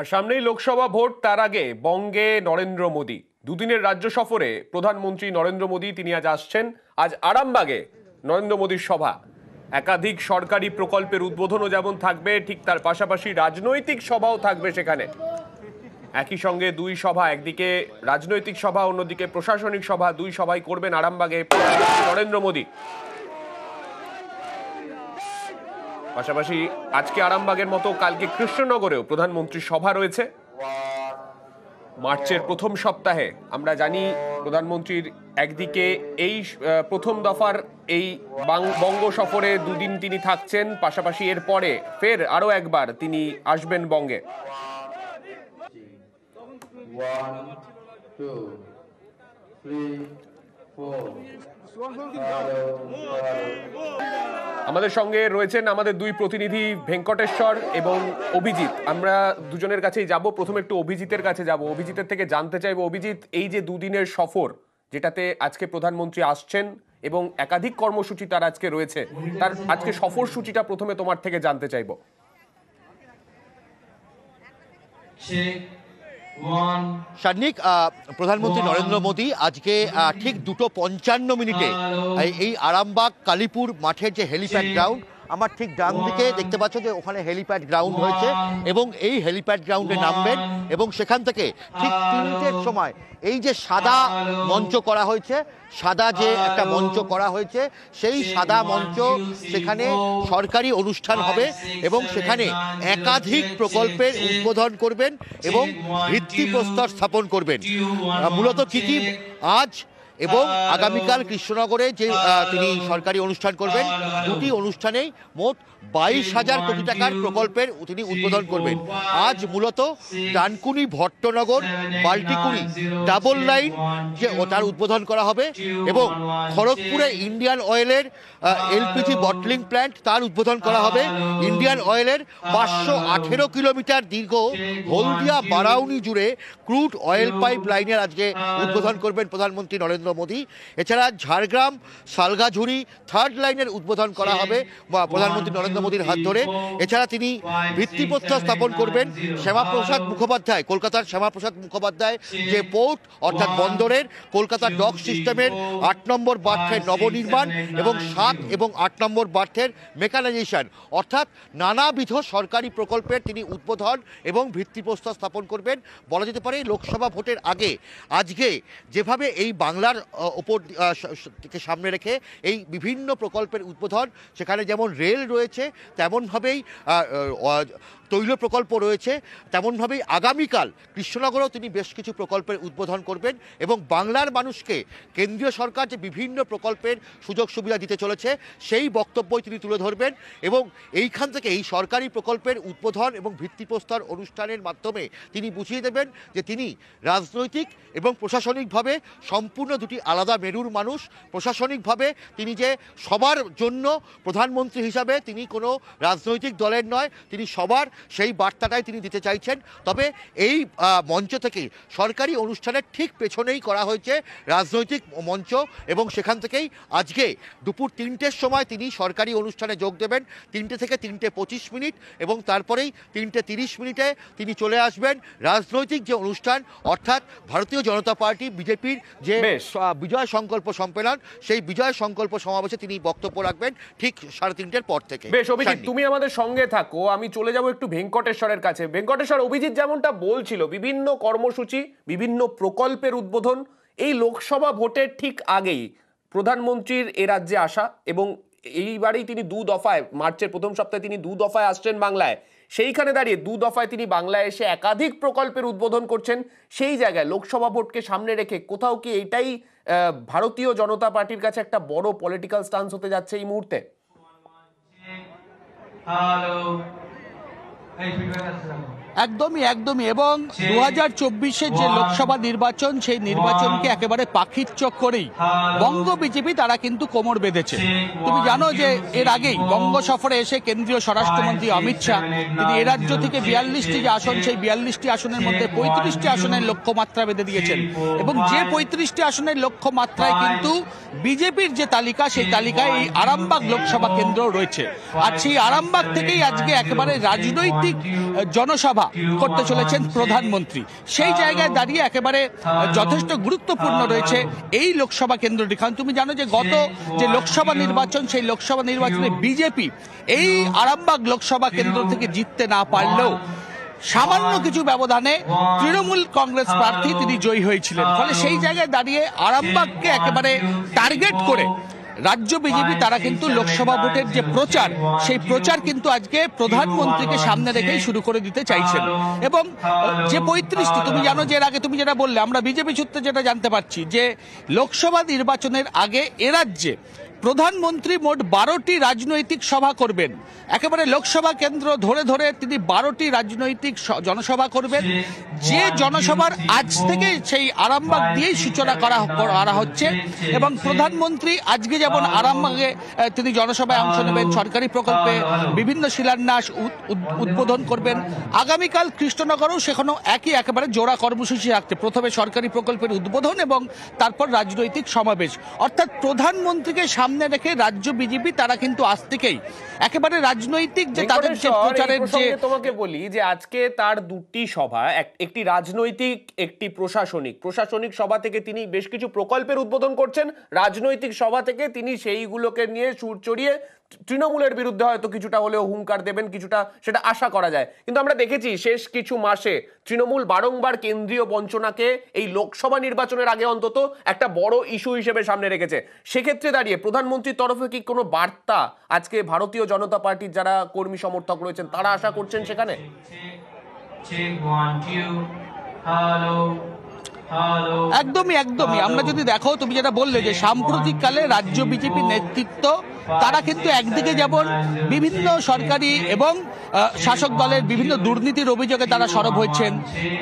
আর সামনেই লোকসভা ভোট, তার আগে বঙ্গে নরেন্দ্র মোদী দুদিনের রাজ্য সফরে প্রধানমন্ত্রী নরেন্দ্র মোদী তিনি আজ আসছেন। আজ আরামবাগে নরেন্দ্র মোদীর সভা, একাধিক সরকারি প্রকল্পের উদ্বোধনও যেমন থাকবে, ঠিক তার পাশাপাশি রাজনৈতিক সভাও থাকবে সেখানে। একই সঙ্গে দুই সভা, একদিকে রাজনৈতিক সভা, অন্যদিকে প্রশাসনিক সভা, দুই সভাই করবেন আরামবাগে নরেন্দ্র মোদী। পাশাপাশি আজকে আরামবাগের মতো কালকে কৃষ্ণনগরেও প্রধানমন্ত্রীর সভা রয়েছে। মার্চের প্রথম সপ্তাহে আমরা জানি প্রধানমন্ত্রীর একদিকে এই প্রথম দফার এই বঙ্গ সফরে দুদিন তিনি থাকছেন, পাশাপাশি এরপরে ফের আরো একবার তিনি আসবেন বঙ্গে। আমাদের সঙ্গে রয়েছেন আমাদের দুই প্রতিনিধি ভেঙ্কটেশ্বর এবং অভিজিৎ। আমরা দুজনের কাছেই যাব। প্রথমে একটু অভিজিতের কাছে যাব, অভিজিতের থেকে জানতে চাইবো, অভিজিৎ, এই যে দুদিনের সফর যেটাতে আজকে প্রধানমন্ত্রী আসছেন এবং একাধিক কর্মসূচি তার আজকে রয়েছে, তার আজকে সফর সূচিটা প্রথমে তোমার থেকে জানতে চাইবো। সার্নিক, প্রধানমন্ত্রী নরেন্দ্র মোদী আজকে ঠিক 2:55 এই আরামবাগ কালীপুর মাঠের যে হেলিপ্যাড গ্রাউন্ড, আমার ঠিক ডান দিকে দেখতে পাচ্ছ যে ওখানে হেলিপ্যাড গ্রাউন্ড হয়েছে এবং এই হেলিপ্যাড গ্রাউন্ডে নামবেন এবং সেখান থেকে ঠিক 3টের সময় এই যে সাদা মঞ্চ করা হয়েছে, সাদা যে একটা মঞ্চ করা হয়েছে, সেই সাদা মঞ্চ, সেখানে সরকারি অনুষ্ঠান হবে এবং সেখানে একাধিক প্রকল্পের উদ্বোধন করবেন এবং ভিত্তিপ্রস্তর স্থাপন করবেন। মূলত কি কি আজ এবং আগামীকাল কৃষ্ণনগরে যে তিনি সরকারি অনুষ্ঠান করবেন, দুটি অনুষ্ঠানেই মোট 22,000 কোটি টাকার প্রকল্পের তিনি উদ্বোধন করবেন। আজ মূলত ডানকুনি ভট্টনগর বাল্টিকুড়ি ডাবল লাইন যে তার উদ্বোধন করা হবে এবং খড়গপুরে ইন্ডিয়ান অয়েলের এলপিজি বটলিং প্ল্যান্ট তার উদ্বোধন করা হবে। ইন্ডিয়ান অয়েলের 518 কিলোমিটার দীর্ঘ হলদিয়া বারাউনি জুড়ে ক্রুড অয়েল পাইপ লাইনের আজকে উদ্বোধন করবেন প্রধানমন্ত্রী নরেন্দ্র মোদী। এছাড়া ঝাড়গ্রাম সালগাঝুরি থার্ড লাইনের উদ্বোধন করা হবে বা প্রধানমন্ত্রী নরেন্দ্র মোদীর হাত ধরে। এছাড়া তিনি ভিত্তিপ্রস্তর স্থাপন করবেন শ্যামাপ্রসাদ মুখোপাধ্যায়, কলকাতার শ্যামাপ্রসাদ মুখোপাধ্যায় যে পোর্ট অর্থাৎ বন্দরের কলকাতার ডক সিস্টেমের 8 নম্বর বার্থের নবনির্মাণ এবং 7 এবং 8 নম্বর বার্থের মেকানাইজেশন, অর্থাৎ নানাবিধ সরকারি প্রকল্পের তিনি উদ্বোধন এবং ভিত্তিপ্রস্তর স্থাপন করবেন। বলা যেতে পারে লোকসভা ভোটের আগে আজকে যেভাবে এই বাংলার ওপর থেকে সামনে রেখে এই বিভিন্ন প্রকল্পের উদ্বোধন, সেখানে যেমন রেল রয়েছে তেমনভাবেই তৈল প্রকল্প রয়েছে, তেমনভাবেই আগামীকাল কৃষ্ণনগরেও তিনি বেশ কিছু প্রকল্পের উদ্বোধন করবেন এবং বাংলার মানুষকে কেন্দ্রীয় সরকার যে বিভিন্ন প্রকল্পের সুযোগ সুবিধা দিতে চলেছে সেই বক্তব্যই তিনি তুলে ধরবেন এবং এইখান থেকে এই সরকারি প্রকল্পের উদ্বোধন এবং ভিত্তিপ্রস্তর অনুষ্ঠানের মাধ্যমে তিনি বুঝিয়ে দেবেন যে তিনি রাজনৈতিক এবং প্রশাসনিকভাবে সম্পূর্ণ দুটি আলাদা মেরুর মানুষ। প্রশাসনিকভাবে তিনি যে সবার জন্য প্রধানমন্ত্রী হিসাবে তিনি কোনো রাজনৈতিক দলের নয়, তিনি সবার, সেই বার্তাটাই তিনি দিতে চাইছেন। তবে এই মঞ্চ থেকেই সরকারি অনুষ্ঠানের ঠিক পেছনেই করা হয়েছে রাজনৈতিক মঞ্চ এবং সেখান থেকেই আজকে দুপুর 3টের সময় তিনি সরকারি অনুষ্ঠানে যোগ দেবেন। 3টে থেকে 3:25 এবং তারপরেই 3:30 তিনি চলে আসবেন রাজনৈতিক যে অনুষ্ঠান, অর্থাৎ ভারতীয় জনতা পার্টি বিজেপির যে বিজয় সংকল্প সম্মেলন, সেই বিজয় সংকল্প সমাবেশে তিনি বক্তব্য রাখবেন ঠিক 3:30 পর থেকে। বেশ অভিজিৎ, তুমি আমাদের সঙ্গে থাকো, আমি চলে যাব একটু ভেঙ্কটেশ্বরের কাছে। ভেঙ্কটেশ্বর, অভিজিৎ যেমনটা বলছিল, বিভিন্ন কর্মসূচি, বিভিন্ন প্রকল্পের উদ্বোধন এই লোকসভা ভোটের ঠিক আগেই প্রধানমন্ত্রীর এ রাজ্যে আসা এবং এইবারেই তিনি 2 দফায়, মার্চের প্রথম সপ্তাহে তিনি 2 দফায় আসছেন বাংলায়। সেইখানে দাঁড়িয়ে 2 দফায় তিনি বাংলায় এসে একাধিক প্রকল্পের উদ্বোধন করছেন। সেই জায়গায় লোকসভা ভোটকে সামনে রেখে কোথাও কি এইটাই ভারতীয় জনতা পার্টির কাছে একটা বড় পলিটিক্যাল স্টান্স হতে যাচ্ছে এই মুহূর্তে? একদমই এবং 2024-এর যে লোকসভা নির্বাচন, সেই নির্বাচনকে একেবারে পাখির চোখ করেই বঙ্গ বিজেপি তারা কিন্তু কোমর বেঁধেছে। তুমি জানো যে এর আগেই বঙ্গ সফরে এসে কেন্দ্রীয় স্বরাষ্ট্রমন্ত্রী অমিত শাহ তিনি এ রাজ্য থেকে 42টি যে আসন, সেই 42টি আসনের মধ্যে 35টি আসনের লক্ষ্যমাত্রা বেঁধে দিয়েছেন এবং যে 35টি আসনের লক্ষ্যমাত্রায় কিন্তু বিজেপির যে তালিকা, সেই তালিকায় এই আরামবাগ লোকসভা কেন্দ্র রয়েছে। আর সেই আরামবাগ থেকেই আজকে একেবারে রাজনৈতিক জনসভা সভা করতে চলেছেন প্রধানমন্ত্রী। সেই জায়গায় দাঁড়িয়ে একেবারে যথেষ্ট গুরুত্বপূর্ণ রয়েছে এই লোকসভা কেন্দ্রটি। কারণ তুমি জানো যে গত যে লোকসভা নির্বাচন, সেই লোকসভা নির্বাচনে বিজেপি এই আরামবাগ লোকসভা কেন্দ্র থেকে জিততে না পারলেও সামান্য কিছু ব্যবধানে তৃণমূল কংগ্রেস প্রার্থী তিনি জয়ী হয়েছিলেন। ফলে সেই জায়গায় দাঁড়িয়ে আরামবাগকে একেবারে টার্গেট করে রাজ্য বিজেপি তারা কিন্তু লোকসভা ভোটের যে প্রচার, সেই প্রচার কিন্তু আজকে প্রধানমন্ত্রীকে সামনে রেখেই শুরু করে দিতে চাইছেন। এবং যে 35টি, তুমি জানো যে এর আগে তুমি যেটা বললে, আমরা বিজেপি সূত্রে যেটা জানতে পারছি যে লোকসভা নির্বাচনের আগে এ রাজ্যে প্রধানমন্ত্রী মোট 12টি রাজনৈতিক সভা করবেন। একেবারে লোকসভা কেন্দ্র ধরে ধরে তিনি 12টি রাজনৈতিক জনসভা করবেন। যে জনসভার আজ থেকে সেই আরামবাগ দিয়েই সূচনা করা হচ্ছে। এবং প্রধানমন্ত্রী আজকে যেমন আরামবাগে তিনি জনসভায় অংশ নেবেন, সরকারি প্রকল্পে বিভিন্ন শিলান্যাস উদ্বোধন করবেন। আগামীকাল কৃষ্ণনগরেও সেখানেও একই একেবারে জোড়া কর্মসূচি রাখছে। প্রথমে সরকারি প্রকল্পের উদ্বোধন এবং তারপর রাজনৈতিক সমাবেশ। অর্থাৎ প্রধানমন্ত্রীকে সামনে রেখে রাজ্য বিজেপি তারা কিন্তু আজ থেকেই একেবারে রাজনৈতিক যে তাদের যে প্রচারের যে, তোমাকে বলি যে আজকে তার দুটি সভা, একটি রাজনৈতিক, একটি প্রশাসনিক সভা থেকে তিনি বেশ কিছু প্রকল্পের উদ্বোধন করছেন, রাজনৈতিক সভা থেকে তিনি সেইগুলোকে নিয়ে সুর চড়িয়ে তৃণমূলের বিরুদ্ধে হয়তো কিছুটা হলেও হুঙ্কার দেবেন, কিছুটা সেটা আশা করা যায়। কিন্তু আমরা দেখেছি শেষ কিছু মাসে তৃণমূল বারংবার কেন্দ্রীয় বঞ্চনাকে এই লোকসভা নির্বাচনের আগে অন্তত একটা বড় ইস্যু হিসেবে সামনে রেখেছে। সেক্ষেত্রে দাঁড়িয়ে প্রধানমন্ত্রীর তরফে কি কোনো বার্তা আজকে ভারতীয় জনতা পার্টির যারা কর্মী সমর্থক রয়েছেন তারা আশা করছেন সেখানে? একদমই আমরা যদি দেখো, তুমি যেটা বললে যে সাম্প্রতিককালে রাজ্য বিজেপি নেতৃত্ব তারা কিন্তু একদিকে যেমন বিভিন্ন সরকারি এবং শাসক দলের বিভিন্ন দুর্নীতির অভিযোগে তারা সরব হয়েছেন,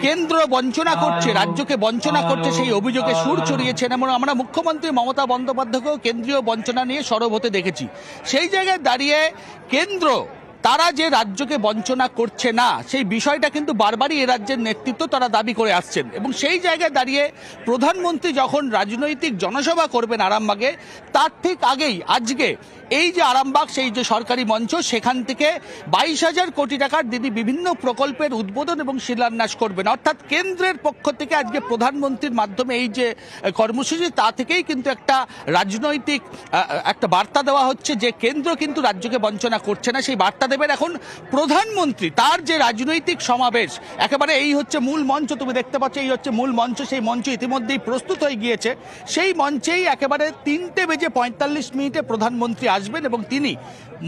কেন্দ্র বঞ্চনা করছে, রাজ্যকে বঞ্চনা করছে সেই অভিযোগে সুর চড়িয়েছেন। এবং আমরা মুখ্যমন্ত্রী মমতা বন্দ্যোপাধ্যায়কেও কেন্দ্রীয় বঞ্চনা নিয়ে সরব হতে দেখেছি। সেই জায়গায় দাঁড়িয়ে কেন্দ্র তারা যে রাজ্যকে বঞ্চনা করছে না, সেই বিষয়টা কিন্তু বারবারই এ রাজ্যের নেতৃত্ব তারা দাবি করে আসছেন। এবং সেই জায়গায় দাঁড়িয়ে প্রধানমন্ত্রী যখন রাজনৈতিক জনসভা করবেন আরামবাগে, তার ঠিক আগেই আজকে এই যে আরামবাগ সেই যে সরকারি মঞ্চ, সেখান থেকে 22,000 কোটি টাকার দিদি বিভিন্ন প্রকল্পের উদ্বোধন এবং শিলান্যাস করবেন। অর্থাৎ কেন্দ্রের পক্ষ থেকে আজকে প্রধানমন্ত্রীর মাধ্যমে এই যে কর্মসূচি, তা থেকেই কিন্তু একটা রাজনৈতিক একটা বার্তা দেওয়া হচ্ছে যে কেন্দ্র কিন্তু রাজ্যকে বঞ্চনা করছে না। সেই বার্তা দেবেন এখন প্রধানমন্ত্রী। তার যে রাজনৈতিক সমাবেশ, একেবারে এই হচ্ছে মূল মঞ্চ, তুমি দেখতে পাচ্ছ এই হচ্ছে মূল মঞ্চ। সেই মঞ্চ ইতিমধ্যেই প্রস্তুত হয়ে গিয়েছে। সেই মঞ্চেই একেবারে 3:45 প্রধানমন্ত্রী আসবেন এবং তিনি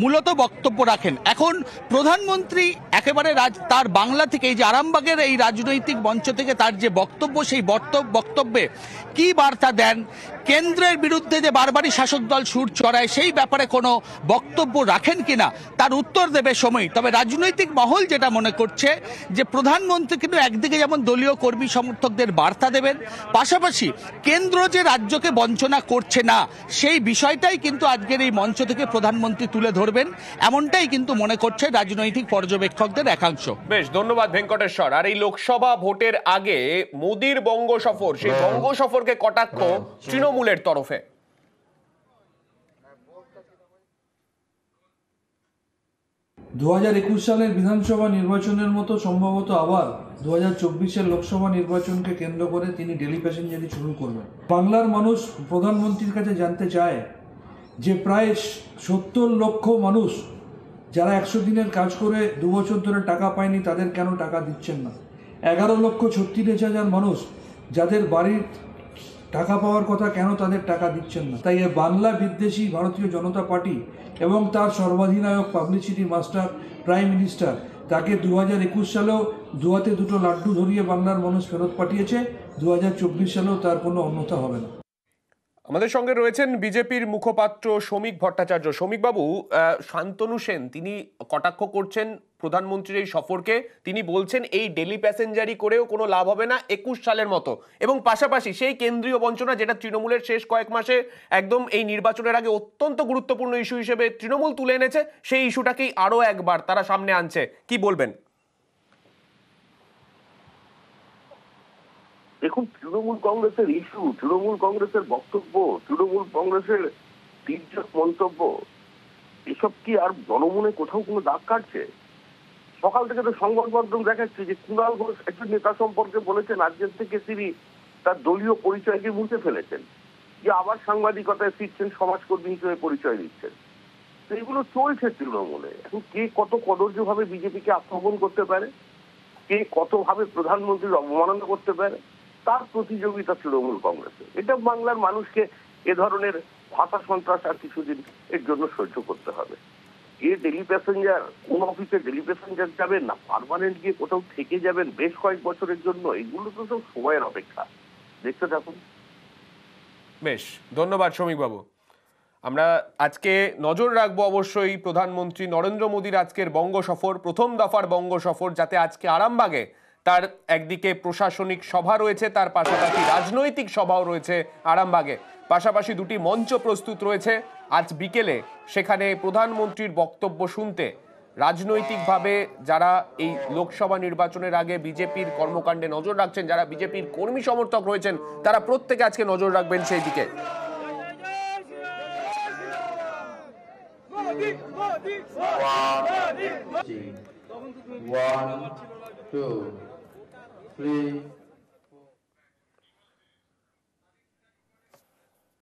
মূলত বক্তব্য রাখেন। এখন প্রধানমন্ত্রী একেবারে তার বাংলা থেকে এই যে আরামবাগের এই রাজনৈতিক মঞ্চ থেকে তার যে বক্তব্য, সেই বক্তব্যে কি বার্তা দেন, কেন্দ্রের বিরুদ্ধে যে বারবারই শাসক দল সুর চড়ায় সেই ব্যাপারে কোনো বক্তব্য রাখেন কিনা তার উত্তর দেবে সময়। তবে রাজনৈতিক মহল যেটা মনে করছে যে প্রধানমন্ত্রী কিন্তু একদিকে যেমন দলীয় কর্মী সমর্থকদের বার্তা দেবেন, পাশাপাশি কেন্দ্র যে রাজ্যকে বঞ্চনা করছে না সেই বিষয়টাই কিন্তু আজকের এই মঞ্চ থেকে প্রধানমন্ত্রী তুলে ধরবেন, এমনটাই কিন্তু মনে করছে রাজনৈতিক পর্যবেক্ষকদের একাংশ। বেশ, ধন্যবাদ ভেঙ্কটেশ্বর। আর এই লোকসভা ভোটের আগে মোদির বঙ্গ সফর, সেই বঙ্গ সফরকে কটাক্ষ তৃণমূলের তরফে। 2021 সালের বিধানসভা নির্বাচনের মতো সম্ভবত আবার 2024-এর লোকসভা নির্বাচনকে কেন্দ্র করে তিনি ডেলি প্যাসেঞ্জারি শুরু করবেন। বাংলার মানুষ প্রধানমন্ত্রীর কাছে জানতে চায় যে প্রায় 70 লক্ষ মানুষ যারা 100 দিনের কাজ করে 2 বছর ধরে টাকা পায়নি, তাদের কেন টাকা দিচ্ছেন না? 11,36,000 মানুষ যাদের বাড়ির টাকা পাওয়ার কথা, কেন তাদের টাকা দিচ্ছেন না? তাই বাংলা বিদ্বেষী ভারতীয় জনতা পার্টি এবং তার সর্বাধিনায়ক পাবলিসিটি মাস্টার প্রাইম মিনিস্টার তাকে 2021 সালেও দুয়াতে দুটো লাড্ডু ধরিয়ে বাংলার মানুষ ফেরত পাঠিয়েছে। 2024 সালেও তার কোনো অন্যথা হবে না। আমাদের সঙ্গে রয়েছেন বিজেপির মুখপাত্র শ্রমিক ভট্টাচার্য। শ্রমিক বাবু, শান্তনু সেন তিনি কটাক্ষ করছেন প্রধানমন্ত্রীর এই সফরকে। তিনি বলছেন এই ডেলি প্যাসেঞ্জারি করেও কোনো লাভ হবে না 21 সালের মতো, এবং পাশাপাশি সেই কেন্দ্রীয় বঞ্চনা যেটা তৃণমূলের শেষ কয়েক মাসে একদম এই নির্বাচনের আগে অত্যন্ত গুরুত্বপূর্ণ ইস্যু হিসেবে তৃণমূল তুলে এনেছে, সেই ইস্যুটাকেই আরো একবার তারা সামনে আনছে। কি বলবেন? দেখুন, তৃণমূল কংগ্রেসের ইস্যু, তৃণমূল কংগ্রেসের বক্তব্য, তৃণমূল কংগ্রেসের তির্যক মন্তব্য, এসব কি আর জনমনে কোথাও কোনো দাগ কাটছে? সকাল থেকে তো সংবাদ মাধ্যম দেখাচ্ছে যে কুণাল ঘোষ একজন নেতা সম্পর্কে বলেছেন আজকের থেকে তিনি তার দলীয় পরিচয়কে মুছে ফেলেছেন, যে আবার সাংবাদিকতায় ফিরছেন, সমাজকর্মী হিসেবে পরিচয় দিচ্ছেন। তো এগুলো চলছে তৃণমূলে। এখন কে কত কদর্যভাবে বিজেপিকে আক্রমণ করতে পারে, কে কতভাবে প্রধানমন্ত্রীর অবমাননা করতে পারে, তার প্রতিযোগিতা তৃণমূল কংগ্রেসে। এটা বাংলার মানুষকে এ ধরনের ভাষা সন্ত্রাস আর কিছুদিন এর জন্য সহ্য করতে হবে। এ ডেলি প্যাসেঞ্জার, কোন অফিসে ডেলি প্যাসেঞ্জার যাবেন না পার্মানেন্ট গিয়ে কোথাও থেকে যাবেন বেশ কয়েক বছরের জন্য, এগুলো তো সব সময়ের অপেক্ষা। দেখতে থাকুন। বেশ, ধন্যবাদ শ্রমিকবাবু। আমরা আজকে নজর রাখবো অবশ্যই প্রধানমন্ত্রী নরেন্দ্র মোদীর আজকের বঙ্গ সফর, প্রথম দফার বঙ্গ সফর, যাতে আজকে আরামবাগে তার একদিকে প্রশাসনিক সভা রয়েছে, তার পাশাপাশি রাজনৈতিক সভাও রয়েছে আরামবাগে, পাশাপাশি দুটি মঞ্চ প্রস্তুত রয়েছে। আজ বিকেলে সেখানে প্রধানমন্ত্রীর বক্তব্য শুনতে রাজনৈতিকভাবে যারা এই লোকসভা নির্বাচনের আগে বিজেপির কর্মকাণ্ডে নজর রাখছেন, যারা বিজেপির কর্মী সমর্থক রয়েছেন, তারা প্রত্যেকে আজকে নজর রাখবেন সেই দিকে। One, two, three.